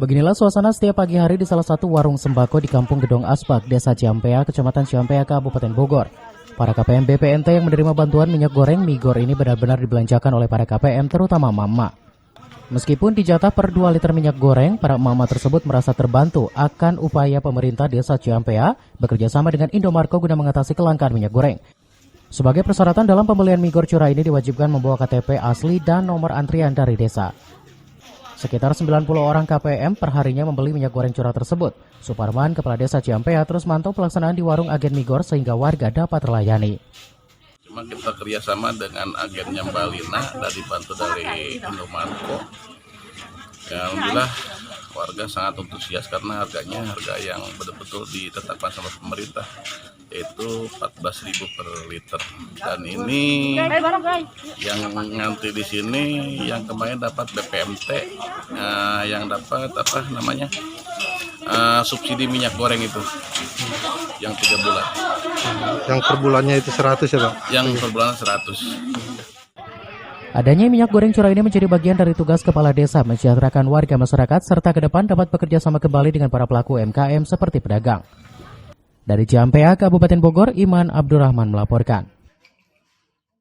Beginilah suasana setiap pagi hari di salah satu warung sembako di Kampung Gedong Aspak, Desa Ciampea, Kecamatan Ciampea, Kabupaten Bogor. Para KPM BPNT yang menerima bantuan minyak goreng Migor ini benar-benar dibelanjakan oleh para KPM, terutama mama. Meskipun dijatah per 2 liter minyak goreng, para mama tersebut merasa terbantu akan upaya pemerintah Desa Ciampea bekerja sama dengan Indomarko guna mengatasi kelangkaan minyak goreng. Sebagai persyaratan dalam pembelian Migor curah ini diwajibkan membawa KTP asli dan nomor antrian dari desa. Sekitar 90 orang KPM perharinya membeli minyak goreng curah tersebut. Suparman, Kepala Desa Ciampea, terus mantau pelaksanaan di warung agen Migor sehingga warga dapat terlayani. Cuma kita kerjasama dengan agennya Mbak Lina dan dibantu dari Indomarko. Ya, alhamdulillah warga sangat antusias karena harganya harga yang betul-betul ditetapkan sama pemerintah, yaitu 14.000 per liter. Dan ini yang ngantri di sini yang kemarin dapat BPMT, yang dapat subsidi minyak goreng itu yang 3 bulan. Yang per bulannya itu 100 ya Pak? Yang per bulan 100. Adanya minyak goreng curah ini menjadi bagian dari tugas Kepala Desa mensejahterakan warga masyarakat serta ke depan dapat bekerja sama kembali dengan para pelaku UMKM seperti pedagang. Dari Ciampea, Kabupaten Bogor, Iman Abdurrahman melaporkan.